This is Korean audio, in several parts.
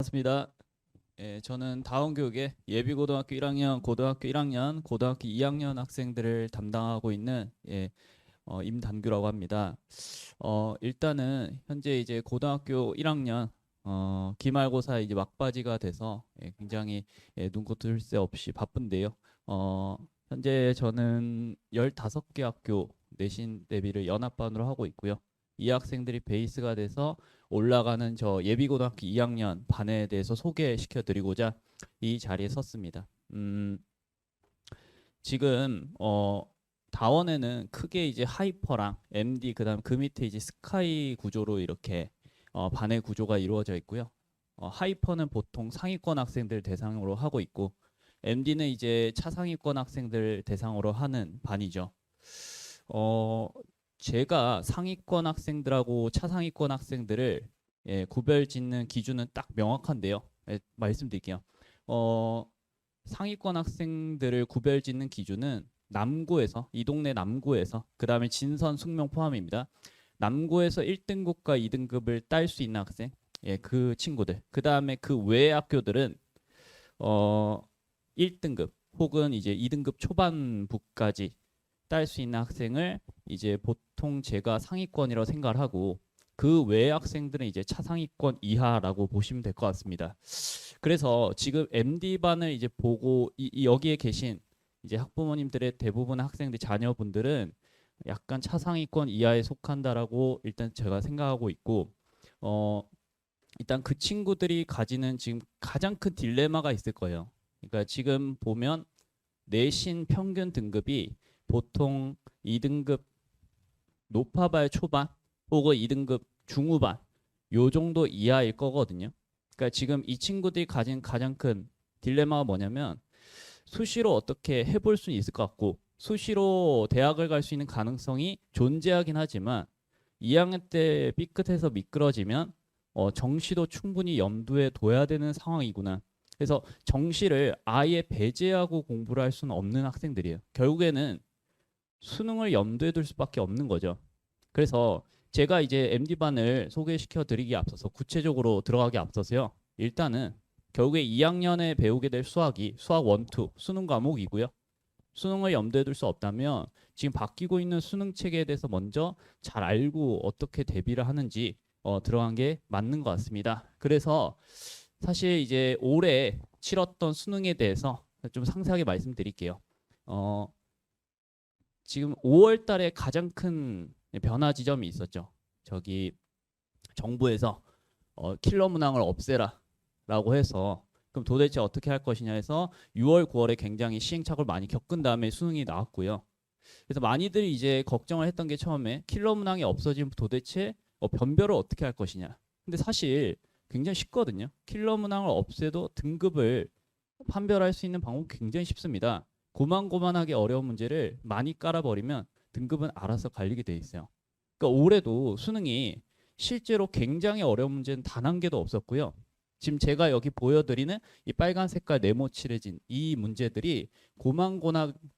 반갑습니다. 예, 저는 다원교육의 예비고등학교 1학년, 고등학교 1학년, 고등학교 2학년 학생들을 담당하고 있는 임담규라고 합니다. 일단은 현재 이제 고등학교 1학년 기말고사 이제 막바지가 돼서 굉장히 눈코 뜰 새 없이 바쁜데요. 어, 현재 저는 15개 학교 내신 대비를 연합반으로 하고 있고요. 이 학생들이 베이스가 돼서 올라가는 저 예비고등학교 2학년 반에 대해서 소개시켜 드리고자 이 자리에 섰습니다. 지금 다원에는 크게 이제 하이퍼랑 MD 그다음 그 밑에 이제 스카이 구조로 이렇게 반의 구조가 이루어져 있고요. 하이퍼는 보통 상위권 학생들 대상으로 하고 있고 MD는 이제 차상위권 학생들 대상으로 하는 반이죠. 어, 제가 상위권 학생들하고 차상위권 학생들을 구별 짓는 기준은 딱 명확한데요. 말씀드릴게요. 어, 상위권 학생들을 구별 짓는 기준은 남구에서 이 동네 남구에서 그 다음에 진선 숙명 포함입니다. 남구에서 1등급과 2등급을 딸 수 있는 학생, 그 친구들. 그 다음에 그 외의 학교들은 어, 1등급 혹은 이제 2등급 초반부까지 딸 수 있는 학생을 이제 보통 제가 상위권이라고 생각을 하고 그 외의 학생들은 이제 차상위권 이하라고 보시면 될 것 같습니다. 그래서 지금 MD반을 이제 보고 여기에 계신 이제 학부모님들의 대부분의 학생들 자녀분들은 약간 차상위권 이하에 속한다라고 일단 제가 생각하고 있고 어 일단 그 친구들이 가지는 지금 가장 큰 딜레마가 있을 거예요. 그러니까 지금 보면 내신 평균 등급이 보통 2등급 높아봐야 초반 혹은 2등급 중후반 요 정도 이하일 거거든요. 그러니까 지금 이 친구들이 가진 가장 큰 딜레마가 뭐냐면 수시로 어떻게 해볼 수 있을 것 같고 수시로 대학을 갈 수 있는 가능성이 존재하긴 하지만 2학년 때 삐끗해서 미끄러지면 정시도 충분히 염두에 둬야 되는 상황이구나. 그래서 정시를 아예 배제하고 공부를 할 수는 없는 학생들이에요. 결국에는 수능을 염두에 둘 수밖에 없는 거죠. 그래서 제가 이제 MD반을 소개시켜 드리기 앞서서 구체적으로 들어가기 앞서서요. 일단은 결국에 2학년에 배우게 될 수학이 수학 1, 2 수능 과목이고요. 수능을 염두에 둘 수 없다면 지금 바뀌고 있는 수능 체계에 대해서 먼저 잘 알고 어떻게 대비를 하는지 들어간 게 맞는 것 같습니다. 그래서 사실 이제 올해 치렀던 수능에 대해서 좀 상세하게 말씀드릴게요. 어, 지금 5월 달에 가장 큰 변화 지점이 있었죠. 저기 정부에서 킬러 문항을 없애라라고 해서 그럼 도대체 어떻게 할 것이냐 해서 6월, 9월에 굉장히 시행착오를 많이 겪은 다음에 수능이 나왔고요. 그래서 많이들이 이제 걱정을 했던 게 처음에 킬러 문항이 없어지면 도대체 변별을 어떻게 할 것이냐. 근데 사실 굉장히 쉽거든요. 킬러 문항을 없애도 등급을 판별할 수 있는 방법은 굉장히 쉽습니다. 고만고만하게 어려운 문제를 많이 깔아버리면 등급은 알아서 갈리게 돼 있어요. 그러니까 올해도 수능이 실제로 굉장히 어려운 문제는 단 한 개도 없었고요. 지금 제가 여기 보여드리는 이 빨간 색깔 네모 칠해진 이 문제들이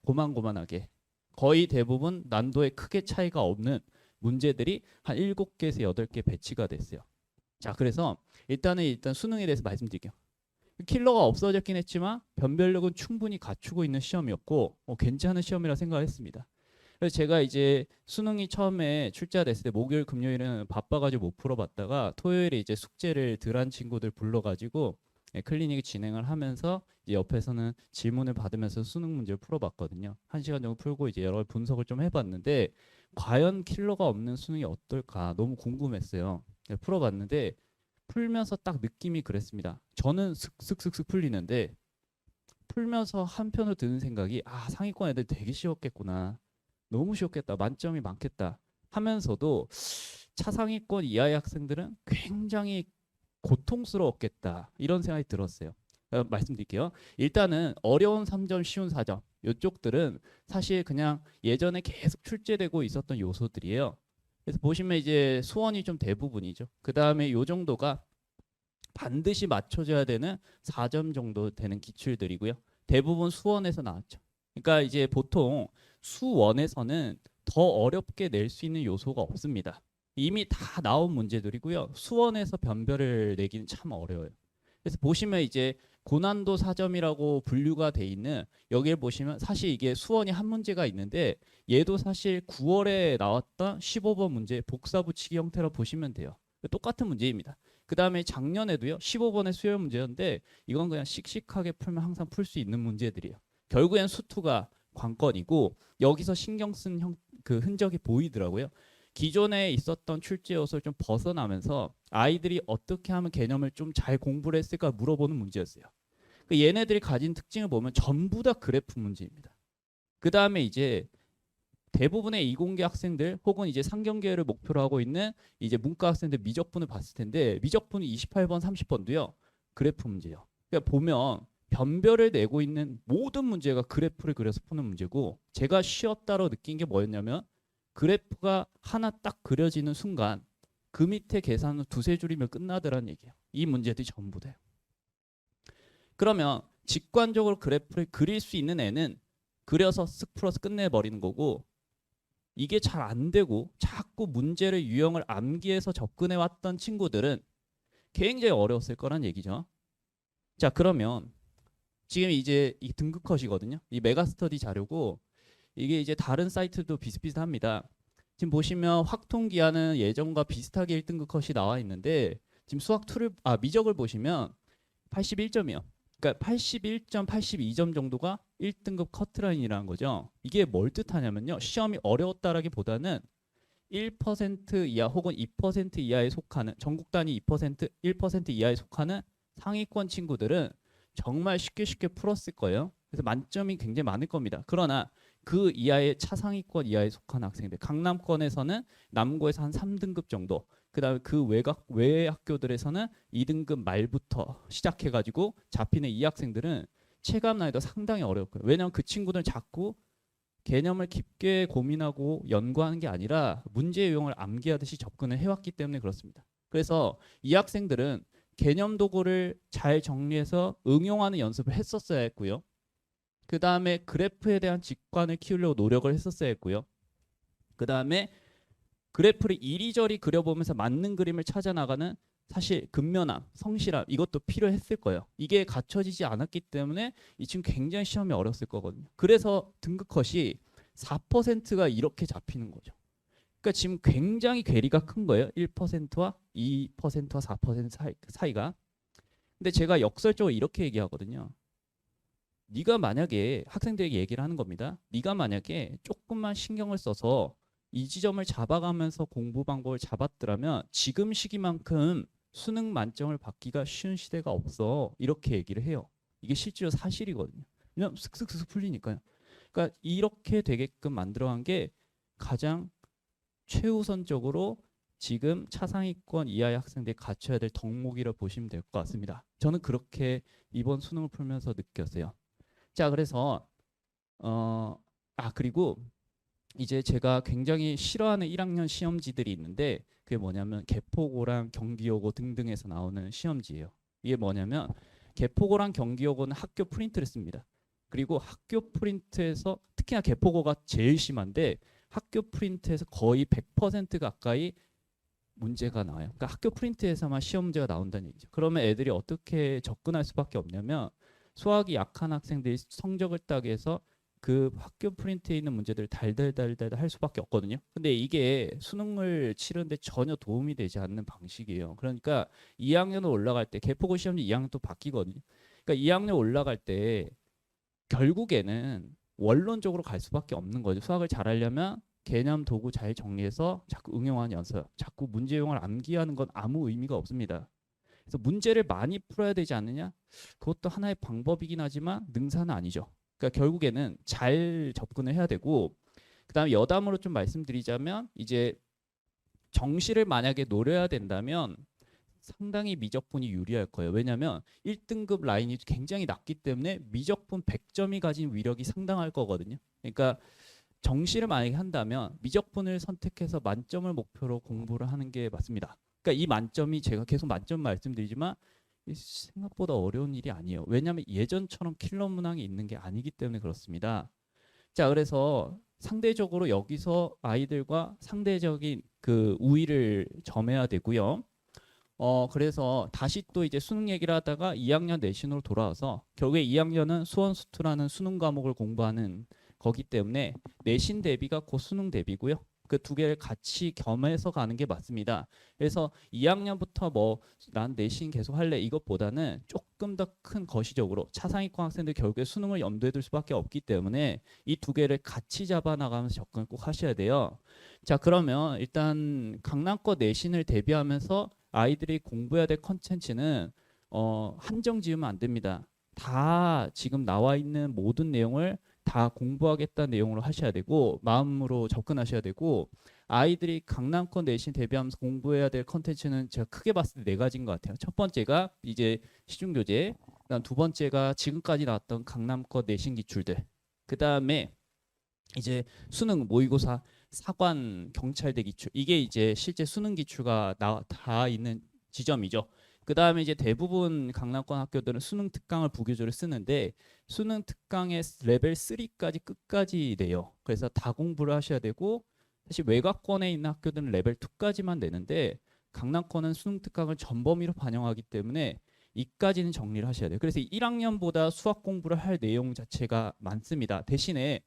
고만고만하게 거의 대부분 난도에 크게 차이가 없는 문제들이 한 7개에서 8개 배치가 됐어요. 자, 그래서 일단 수능에 대해서 말씀드릴게요. 킬러가 없어졌긴 했지만 변별력은 충분히 갖추고 있는 시험이었고 괜찮은 시험이라 생각을 했습니다. 그래서 제가 이제 수능이 처음에 출제가 됐을 때 목요일 금요일은 바빠가지고 못 풀어봤다가 토요일에 이제 숙제를 덜한 친구들 불러가지고 클리닉 진행을 하면서 이제 옆에서는 질문을 받으면서 수능 문제를 풀어봤거든요. 1시간 정도 풀고 이제 여러 분석을 좀 해봤는데 과연 킬러가 없는 수능이 어떨까 너무 궁금했어요. 풀어봤는데 풀면서 딱 느낌이 그랬습니다. 저는 슥슥슥슥 풀리는데 풀면서 한편으로 드는 생각이 상위권 애들 되게 쉬웠겠구나. 너무 쉬웠겠다. 만점이 많겠다. 하면서도 차상위권 이하의 학생들은 굉장히 고통스러웠겠다. 이런 생각이 들었어요. 말씀드릴게요. 일단은 어려운 3점, 쉬운 4점. 이쪽들은 사실 그냥 예전에 계속 출제되고 있었던 요소들이에요. 그래서 보시면 이제 수원이 좀 대부분이죠. 그 다음에 요 정도가 반드시 맞춰줘야 되는 4점 정도 되는 기출들이고요. 대부분 수원에서 나왔죠. 그러니까 이제 보통 수원에서는 더 어렵게 낼 수 있는 요소가 없습니다. 이미 다 나온 문제들이고요. 수원에서 변별을 내기는 참 어려워요. 그래서 보시면 이제 고난도 4점이라고 분류가 돼 있는 여기를 보시면 사실 이게 수원이 한 문제가 있는데 얘도 사실 9월에 나왔던 15번 문제 복사 붙이기 형태로 보시면 돼요. 똑같은 문제입니다. 그 다음에 작년에도요 15번의 수요 문제였는데 이건 그냥 씩씩하게 풀면 항상 풀 수 있는 문제들이에요. 결국엔 수투가 관건이고 여기서 신경 쓴 그 흔적이 보이더라고요. 기존에 있었던 출제 요소를 좀 벗어나면서 아이들이 어떻게 하면 개념을 좀 잘 공부를 했을까 물어보는 문제였어요. 얘네들이 가진 특징을 보면 전부 다 그래프 문제입니다. 그 다음에 이제 대부분의 이공계 학생들 혹은 이제 상경계를 목표로 하고 있는 이제 문과 학생들 미적분을 봤을 텐데 미적분이 28번, 30번도요 그래프 문제예요. 그러니까 보면 변별을 내고 있는 모든 문제가 그래프를 그려서 푸는 문제고 제가 쉬었다로 느낀 게 뭐였냐면 그래프가 하나 딱 그려지는 순간 그 밑에 계산은 두세 줄이면 끝나더라는 얘기예요. 이 문제들이 전부 돼요. 그러면 직관적으로 그래프를 그릴 수 있는 애는 그려서 쓱 풀어서 끝내버리는 거고 이게 잘 안 되고 자꾸 문제를 유형을 암기해서 접근해 왔던 친구들은 굉장히 어려웠을 거란 얘기죠. 자, 그러면 지금 이제 이 등급 컷이거든요. 이 메가스터디 자료고 이게 이제 다른 사이트도 비슷비슷합니다. 지금 보시면 확통기하는 예전과 비슷하게 1등급 컷이 나와 있는데 지금 수학 미적을 보시면 81점이요. 그러니까 81점, 82점 정도가 1등급 커트라인이라는 거죠. 이게 뭘 뜻하냐면요. 시험이 어려웠다라기보다는 1% 이하 혹은 2% 이하에 속하는 전국 단위 2%, 1% 이하에 속하는 상위권 친구들은 정말 쉽게 풀었을 거예요. 그래서 만점이 굉장히 많을 겁니다. 그러나 그 이하의 차상위권 이하에 속한 학생들, 강남권에서는 남고에서 한 3등급 정도, 그다음에 그 외 학교들에서는 2등급 말부터 시작해가지고 잡히는 이 학생들은 체감 난이도 상당히 어려울 거예요. 왜냐하면 그 친구들은 자꾸 개념을 깊게 고민하고 연구하는 게 아니라 문제 유형을 암기하듯이 접근을 해왔기 때문에 그렇습니다. 그래서 이 학생들은 개념 도구를 잘 정리해서 응용하는 연습을 했었어야 했고요. 그 다음에 그래프에 대한 직관을 키우려고 노력을 했었어야 했고요. 그 다음에 그래프를 이리저리 그려보면서 맞는 그림을 찾아 나가는 사실 근면함, 성실함 이것도 필요했을 거예요. 이게 갖춰지지 않았기 때문에 이 친구 굉장히 시험이 어렸을 거거든요. 그래서 등급 컷이 4%가 이렇게 잡히는 거죠. 그러니까 지금 굉장히 괴리가 큰 거예요. 1%와 2%와 4% 사이가. 근데 제가 역설적으로 이렇게 얘기하거든요. 네가 만약에 학생들에게 얘기를 하는 겁니다. 네가 만약에 조금만 신경을 써서 이 지점을 잡아가면서 공부 방법을 잡았더라면 지금 시기만큼 수능 만점을 받기가 쉬운 시대가 없어. 이렇게 얘기를 해요. 이게 실제로 사실이거든요. 그냥 슥슥슥 풀리니까요. 그러니까 이렇게 되게끔 만들어간 게 가장 최우선적으로 지금 차상위권 이하의 학생들이 갖춰야 될 덕목이라 보시면 될 것 같습니다. 저는 그렇게 이번 수능을 풀면서 느꼈어요. 자, 그래서 그리고 이제 제가 굉장히 싫어하는 1학년 시험지들이 있는데 그게 뭐냐면 개포고랑 경기여고 등등에서 나오는 시험지예요. 이게 뭐냐면 개포고랑 경기여고는 학교 프린트를 씁니다. 그리고 학교 프린트에서 특히나 개포고가 제일 심한데 학교 프린트에서 거의 100% 가까이 문제가 나와요. 그러니까 학교 프린트에서만 시험 문제가 나온다는 얘기죠. 그러면 애들이 어떻게 접근할 수밖에 없냐면 수학이 약한 학생들이 성적을 따기 위해서 그 학교 프린트에 있는 문제들을 달달달달 할 수밖에 없거든요. 근데 이게 수능을 치르는데 전혀 도움이 되지 않는 방식이에요. 그러니까 2학년 올라갈 때 개포고 시험지 2학년 또 바뀌거든요. 그러니까 2학년 올라갈 때 결국에는 원론적으로 갈 수밖에 없는 거죠. 수학을 잘하려면 개념 도구 잘 정리해서 자꾸 응용하는 연습, 자꾸 문제 유형을 암기하는 건 아무 의미가 없습니다. 그래서 문제를 많이 풀어야 되지 않느냐? 그것도 하나의 방법이긴 하지만 능사는 아니죠. 그러니까 결국에는 잘 접근을 해야 되고 그다음에 여담으로 좀 말씀드리자면 이제 정시를 만약에 노려야 된다면 상당히 미적분이 유리할 거예요. 왜냐하면 1등급 라인이 굉장히 낮기 때문에 미적분 100점이 가진 위력이 상당할 거거든요. 그러니까 정시를 만약에 한다면 미적분을 선택해서 만점을 목표로 공부를 하는 게 맞습니다. 그러니까 이 만점이 제가 계속 만점 말씀드리지만 생각보다 어려운 일이 아니에요. 왜냐하면 예전처럼 킬러 문항이 있는 게 아니기 때문에 그렇습니다. 자, 그래서 상대적으로 여기서 아이들과 상대적인 그 우위를 점해야 되고요. 그래서 다시 또 이제 수능 얘기를 하다가 2학년 내신으로 돌아와서 결국에 2학년은 수원수투라는 수능 과목을 공부하는 거기 때문에 내신 대비가 곧 수능 대비고요. 그 두 개를 같이 겸해서 가는 게 맞습니다. 그래서 2학년부터 뭐 난 내신 계속 할래 이것보다는 조금 더 큰 거시적으로 차상위권 학생들 결국에 수능을 염두에 둘 수밖에 없기 때문에 이 두 개를 같이 잡아 나가면서 접근을 꼭 하셔야 돼요. 자, 그러면 일단 강남권 내신을 대비하면서 아이들이 공부해야 될 컨텐츠는 한정 지으면 안 됩니다. 다 지금 나와 있는 모든 내용을 다 공부하겠다는 내용으로 하셔야 되고 마음으로 접근하셔야 되고 아이들이 강남권 내신 대비하면서 공부해야 될 컨텐츠는 제가 크게 봤을 때 네 가지인 것 같아요. 첫 번째가 이제 시중교재, 그다음 두 번째가 지금까지 나왔던 강남권 내신 기출들, 그 다음에 이제 수능 모의고사 사관 경찰대 기출 이게 이제 실제 수능 기출가 다 있는 지점이죠. 그 다음에 이제 대부분 강남권 학교들은 수능 특강을 부교재로 쓰는데 수능 특강의 레벨 3까지 끝까지 내요. 그래서 다 공부를 하셔야 되고 사실 외곽권에 있는 학교들은 레벨 2까지만 내는데 강남권은 수능 특강을 전범위로 반영하기 때문에 이까지는 정리를 하셔야 돼요. 그래서 1학년보다 수학 공부를 할 내용 자체가 많습니다. 대신에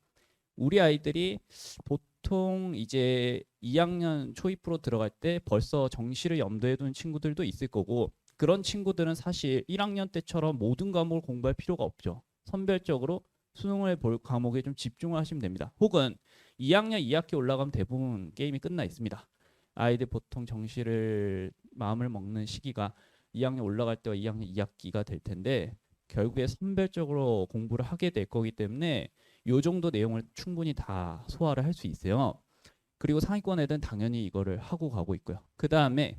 우리 아이들이 보통 이제 2학년 초입부로 들어갈 때 벌써 정시를 염두에 둔 친구들도 있을 거고 그런 친구들은 사실 1학년 때처럼 모든 과목을 공부할 필요가 없죠. 선별적으로 수능을 볼 과목에 좀 집중을 하시면 됩니다. 혹은 2학년 2학기 올라가면 대부분 게임이 끝나 있습니다. 아이들 보통 정시를 마음을 먹는 시기가 2학년 올라갈 때와 2학년 2학기가 될 텐데 결국에 선별적으로 공부를 하게 될 거기 때문에 요 정도 내용을 충분히 다 소화를 할 수 있어요. 그리고 상위권 애들은 당연히 이거를 하고 가고 있고요. 그 다음에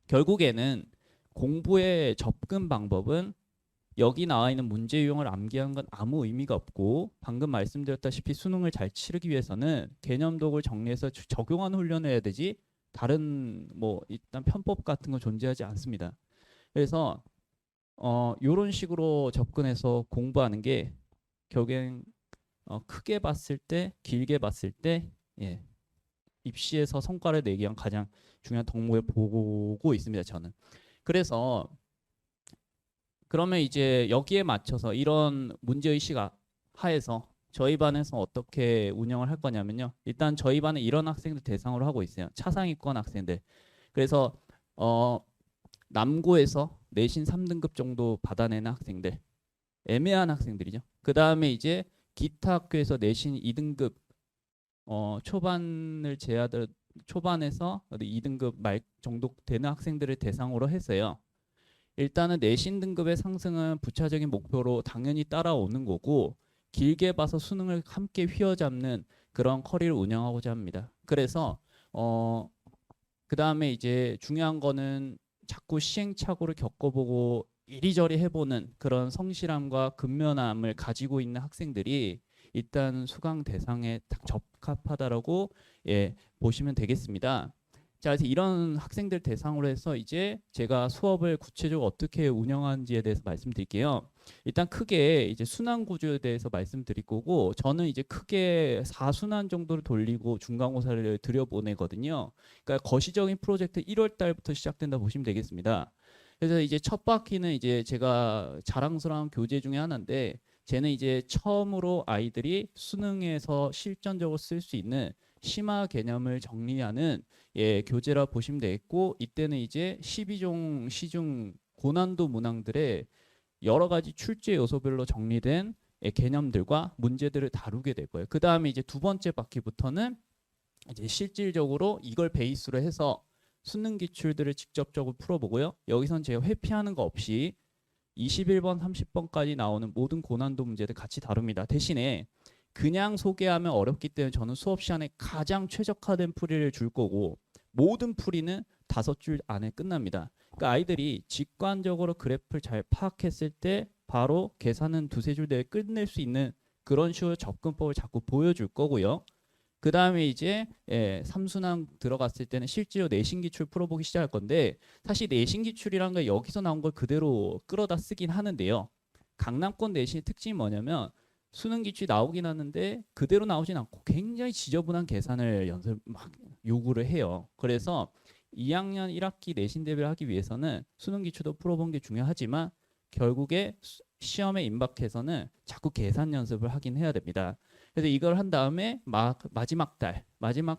결국에는 공부의 접근 방법은 여기 나와 있는 문제 유형을 암기하는 건 아무 의미가 없고 방금 말씀드렸다시피 수능을 잘 치르기 위해서는 개념독을 정리해서 적용하는 훈련을 해야 되지 다른 뭐 일단 편법 같은 건 존재하지 않습니다. 그래서 이런 식으로 접근해서 공부하는 게 결국엔 크게 봤을 때 길게 봤을 때 예, 입시에서 성과를 내기 위한 가장 중요한 덕목을 보고 있습니다. 저는. 그래서 그러면 이제 여기에 맞춰서 이런 문제의식 하에서 저희 반에서 어떻게 운영을 할 거냐면요. 일단 저희 반은 이런 학생들 대상으로 하고 있어요. 차상위권 학생들. 그래서 남고에서 내신 3등급 정도 받아내는 학생들. 애매한 학생들이죠. 그 다음에 이제 기타 학교에서 내신 2등급 초반을 제하더 초반에서 2등급 말 정도 되는 학생들을 대상으로 했어요. 일단은 내신 등급의 상승은 부차적인 목표로 당연히 따라오는 거고 길게 봐서 수능을 함께 휘어잡는 그런 커리를 운영하고자 합니다. 그래서 그 다음에 이제 중요한 거는 자꾸 시행착오를 겪어보고 이리저리 해보는 그런 성실함과 근면함을 가지고 있는 학생들이 일단 수강 대상에 딱 적합하다라고 보시면 되겠습니다. 자, 그래서 이런 학생들 대상으로 해서 이제 제가 수업을 구체적으로 어떻게 운영하는지에 대해서 말씀드릴게요. 일단 크게 이제 순환 구조에 대해서 말씀드릴 거고 저는 이제 크게 4순환 정도를 돌리고 중간고사를 들여보내거든요. 그러니까 거시적인 프로젝트 1월 달부터 시작된다 보시면 되겠습니다. 그래서 이제 첫 바퀴는 이제 제가 자랑스러운 교재 중에 하나인데 쟤는 이제 처음으로 아이들이 수능에서 실전적으로 쓸 수 있는 심화 개념을 정리하는 교재라 보시면 되겠고 이때는 이제 12종 시중 고난도 문항들의 여러 가지 출제 요소별로 정리된 개념들과 문제들을 다루게 될 거예요. 그 다음에 이제 두 번째 바퀴부터는 이제 실질적으로 이걸 베이스로 해서 수능 기출들을 직접적으로 풀어보고요. 여기선 제가 회피하는 거 없이 21번, 30번까지 나오는 모든 고난도 문제들 같이 다룹니다. 대신에 그냥 소개하면 어렵기 때문에 저는 수업 시간에 가장 최적화된 풀이를 줄 거고 모든 풀이는 5줄 안에 끝납니다. 그러니까 아이들이 직관적으로 그래프를 잘 파악했을 때 바로 계산은 2-3줄 내에 끝낼 수 있는 그런 식으로 접근법을 자꾸 보여줄 거고요. 그 다음에 이제 3순환 들어갔을 때는 실제로 내신 기출 풀어보기 시작할 건데 사실 내신 기출이란 게 여기서 나온 걸 그대로 끌어다 쓰긴 하는데요. 강남권 내신의 특징이 뭐냐면 수능 기출이 나오긴 하는데 그대로 나오진 않고 굉장히 지저분한 계산을 연습 막 요구를 해요. 그래서 2학년 1학기 내신 대비를 하기 위해서는 수능 기출도 풀어본 게 중요하지만 결국에 시험에 임박해서는 자꾸 계산 연습을 하긴 해야 됩니다. 그래서 이걸 한 다음에 마지막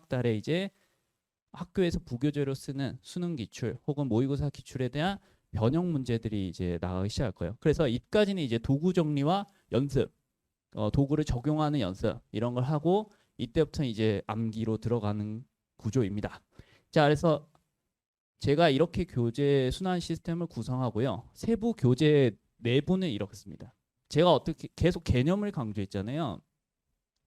달에 이제 학교에서 부교재로 쓰는 수능 기출 혹은 모의고사 기출에 대한 변형 문제들이 이제 나가기 시작할 거예요. 그래서 이까지는 이제 도구 정리와 연습, 도구를 적용하는 연습 이런 걸 하고 이때부터 이제 암기로 들어가는 구조입니다. 자, 그래서 제가 이렇게 교재 순환 시스템을 구성하고요. 세부 교재 내부는 이렇습니다. 제가 어떻게 계속 개념을 강조했잖아요.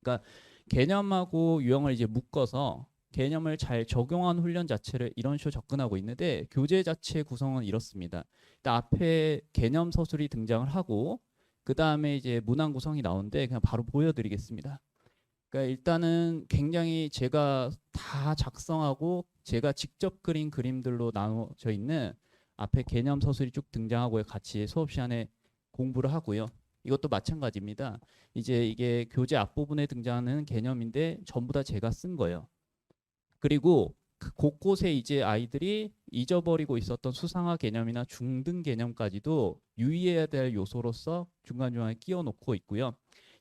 그러니까 개념하고 유형을 이제 묶어서 개념을 잘 적용한 훈련 자체를 이런 식으로 접근하고 있는데 교재 자체의 구성은 이렇습니다. 일단 앞에 개념 서술이 등장을 하고 그 다음에 이제 문항 구성이 나오는데 그냥 바로 보여드리겠습니다. 그러니까 일단은 굉장히 제가 다 작성하고 제가 직접 그린 그림들로 나눠져 있는 앞에 개념 서술이 쭉 등장하고 같이 수업 시간에 공부를 하고요. 이것도 마찬가지입니다. 이제 이게 교재 앞부분에 등장하는 개념인데 전부 다 제가 쓴 거예요. 그리고 그 곳곳에 이제 아이들이 잊어버리고 있었던 수상화 개념이나 중등 개념까지도 유의해야 될 요소로서 중간중간에 끼워 놓고 있고요.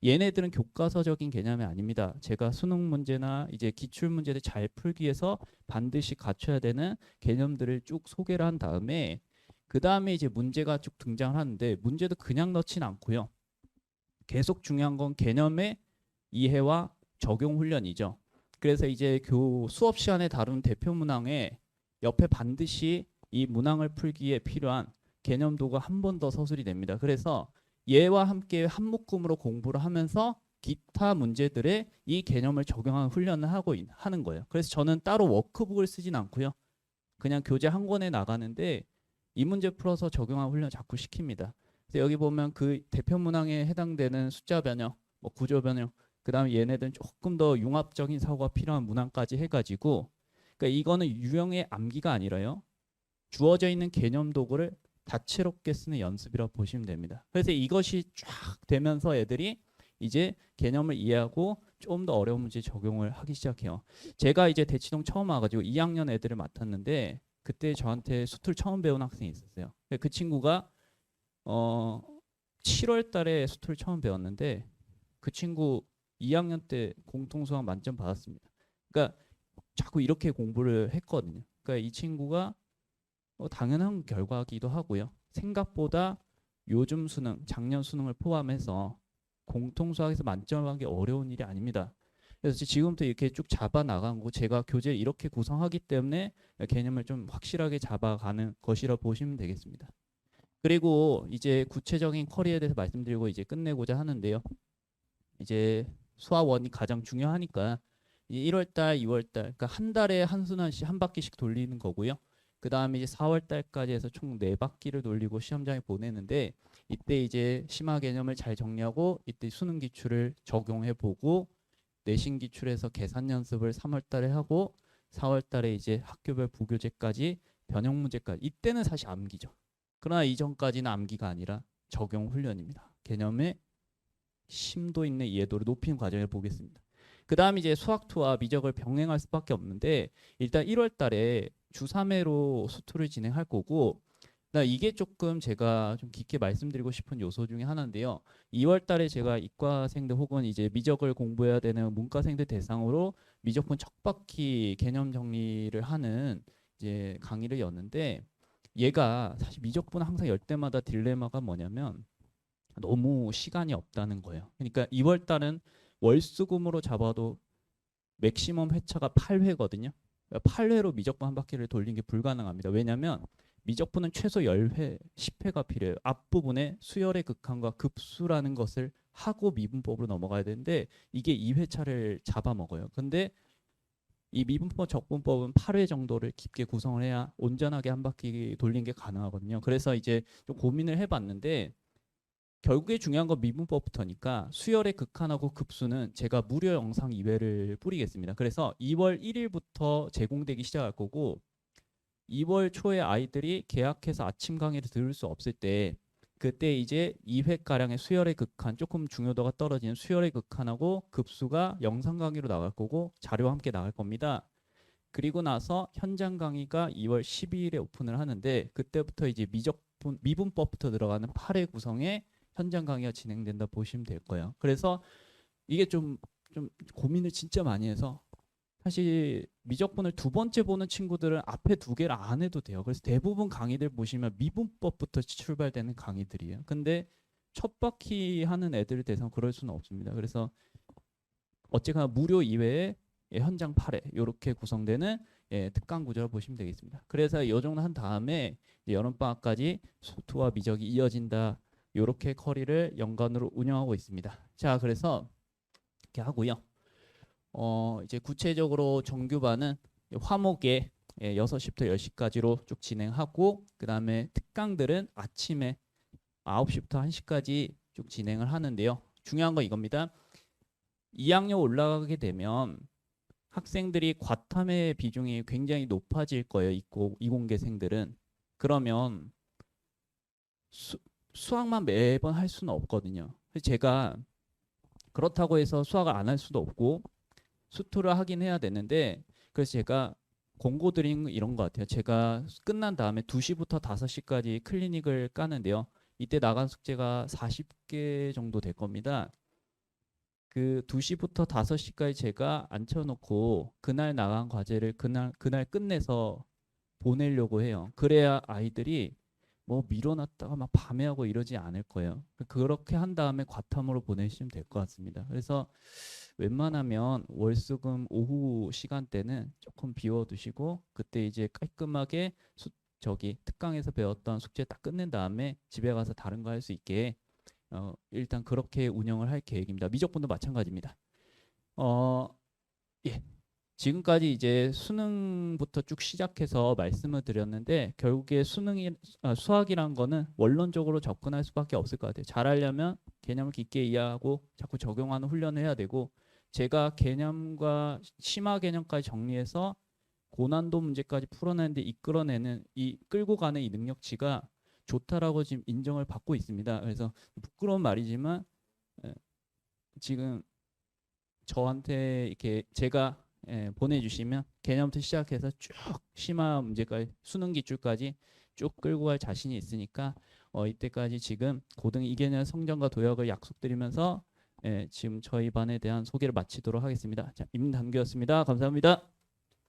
얘네들은 교과서적인 개념이 아닙니다. 제가 수능 문제나 이제 기출 문제를 잘 풀기 위해서 반드시 갖춰야 되는 개념들을 쭉 소개를 한 다음에 그 다음에 이제 문제가 쭉 등장을 하는데 문제도 그냥 넣진 않고요. 계속 중요한 건 개념의 이해와 적용 훈련이죠. 그래서 이제 수업 시간에 다룬 대표 문항에 옆에 반드시 이 문항을 풀기에 필요한 개념도가 한 번 더 서술이 됩니다. 그래서 얘와 함께 한 묶음으로 공부를 하면서 기타 문제들의 이 개념을 적용하는 훈련을 하는 거예요. 그래서 저는 따로 워크북을 쓰진 않고요. 그냥 교재 한 권에 나가는데 이 문제 풀어서 적용하는 훈련 자꾸 시킵니다. 그래서 여기 보면 그 대표 문항에 해당되는 숫자 변형, 뭐 구조 변형, 그 다음에 얘네들은 조금 더 융합적인 사고가 필요한 문항까지 해가지고, 그러니까 이거는 유형의 암기가 아니라요. 주어져 있는 개념 도구를 다채롭게 쓰는 연습이라고 보시면 됩니다. 그래서 이것이 쫙 되면서 애들이 이제 개념을 이해하고 좀 더 어려운 문제 적용을 하기 시작해요. 제가 이제 대치동 처음 와가지고 2학년 애들을 맡았는데 그때 저한테 수틀 처음 배운 학생이 있었어요. 그 친구가 7월 달에 수틀 처음 배웠는데 그 친구 2학년 때 공통수학 만점 받았습니다. 그러니까 자꾸 이렇게 공부를 했거든요. 그러니까 이 친구가 당연한 결과기도 하고요. 생각보다 요즘 수능, 작년 수능을 포함해서 공통수학에서 만점하기 어려운 일이 아닙니다. 그래서 지금부터 이렇게 쭉 잡아 나간 거 제가 교재 이렇게 구성하기 때문에 개념을 좀 확실하게 잡아가는 것이라 보시면 되겠습니다. 그리고 이제 구체적인 커리에 대해서 말씀드리고 이제 끝내고자 하는데요. 이제 수화원이 가장 중요하니까 1월달, 2월달, 그러니까 한 달에 한순환씩 한 바퀴씩 돌리는 거고요. 그 다음에 이제 4월달까지 해서 총 4바퀴를 돌리고 시험장에 보내는데 이때 이제 심화 개념을 잘 정리하고 이때 수능 기출을 적용해 보고 내신 기출에서 계산 연습을 3월달에 하고 4월달에 이제 학교별 부교재까지 변형 문제까지 이때는 사실 암기죠. 그러나 이전까지는 암기가 아니라 적용 훈련입니다. 개념의 심도 있는 이해도를 높이는 과정을 보겠습니다. 그 다음 이제 수학2와 미적을 병행할 수밖에 없는데 일단 1월 달에 주 3회로 수투를 진행할 거고 이게 조금 제가 좀 깊게 말씀드리고 싶은 요소 중에 하나인데요. 2월 달에 제가 이과생들 혹은 이제 미적을 공부해야 되는 문과생들 대상으로 미적분 척박히 개념 정리를 하는 이제 강의를 였는데 얘가 사실 미적분 항상 열 때마다 딜레마가 뭐냐면 너무 시간이 없다는 거예요. 그러니까 2월 달은 월수금으로 잡아도 맥시멈 회차가 8회거든요. 8회로 미적분 한 바퀴를 돌리는 게 불가능합니다. 왜냐하면 미적분은 최소 10회, 10회가 필요해요. 앞부분에 수열의 극한과 급수라는 것을 하고 미분법으로 넘어가야 되는데 이게 2회차를 잡아먹어요. 근데 이 미분법 적분법은 8회 정도를 깊게 구성을 해야 온전하게 한 바퀴 돌리는 게 가능하거든요. 그래서 이제 좀 고민을 해봤는데 결국에 중요한 건 미분법부터니까 수열의 극한하고 급수는 제가 무료 영상 2회를 뿌리겠습니다. 그래서 2월 1일부터 제공되기 시작할 거고 2월 초에 아이들이 개학해서 아침 강의를 들을 수 없을 때 그때 이제 2회가량의 수열의 극한, 조금 중요도가 떨어지는 수열의 극한하고 급수가 영상 강의로 나갈 거고 자료와 함께 나갈 겁니다. 그리고 나서 현장 강의가 2월 12일에 오픈을 하는데 그때부터 이제 미분법부터 들어가는 8회 구성의 현장 강의가 진행된다 보시면 될 거예요. 그래서 이게 좀 고민을 진짜 많이 해서 사실 미적분을 두 번째 보는 친구들은 앞에 두 개를 안 해도 돼요. 그래서 대부분 강의들 보시면 미분법부터 출발되는 강의들이에요. 근데 첫 바퀴 하는 애들 대상 그럴 수는 없습니다. 그래서 어쨌거나 무료 이외에 현장 8회 이렇게 구성되는 특강 구조를 보시면 되겠습니다. 그래서 이 정도 한 다음에 여름방학까지 수투와 미적이 이어진다. 이렇게 커리를 연간으로 운영하고 있습니다. 자, 그래서 이렇게 하고요. 이제 구체적으로 정규반은 화목에 6시부터 10시까지로 쭉 진행하고 그 다음에 특강들은 아침에 9시부터 1시까지 쭉 진행을 하는데요. 중요한 건 이겁니다. 2학년 올라가게 되면 학생들이 과탐의 비중이 굉장히 높아질 거예요. 이공계생들은. 그러면 수학만 매번 할 수는 없거든요. 그래서 제가 그렇다고 해서 수학을 안 할 수도 없고 수투를 하긴 해야 되는데 그래서 제가 공고 드린 이런 것 같아요. 제가 끝난 다음에 2시부터 5시까지 클리닉을 까는데요. 이때 나간 숙제가 40개 정도 될 겁니다. 그 2시부터 5시까지 제가 앉혀놓고 그날 나간 과제를 그날 끝내서 보내려고 해요. 그래야 아이들이 뭐 밀어놨다가 막 밤에 하고 이러지 않을 거예요. 그렇게 한 다음에 과탐으로 보내시면 될 것 같습니다. 그래서 웬만하면 월수금 오후 시간대는 조금 비워두시고 그때 이제 깔끔하게 특강에서 배웠던 숙제 딱 끝낸 다음에 집에 가서 다른 거 할 수 있게 일단 그렇게 운영을 할 계획입니다. 미적분도 마찬가지입니다. 예. 지금까지 이제 수능부터 쭉 시작해서 말씀을 드렸는데 결국에 수학이란 거는 원론적으로 접근할 수밖에 없을 것 같아요. 잘하려면 개념을 깊게 이해하고 자꾸 적용하는 훈련을 해야 되고 제가 개념과 심화 개념까지 정리해서 고난도 문제까지 풀어내는데 이끌어내는 이 끌고 가는 이 능력치가 좋다라고 지금 인정을 받고 있습니다. 그래서 부끄러운 말이지만 지금 저한테 이렇게 제가 보내주시면 개념부터 시작해서 쭉 심화 문제까지 수능 기출까지 쭉 끌고 갈 자신이 있으니까 이때까지 지금 고등 2개년 성적과 도약을 약속드리면서 지금 저희 반에 대한 소개를 마치도록 하겠습니다. 자, 임단규였습니다. 감사합니다.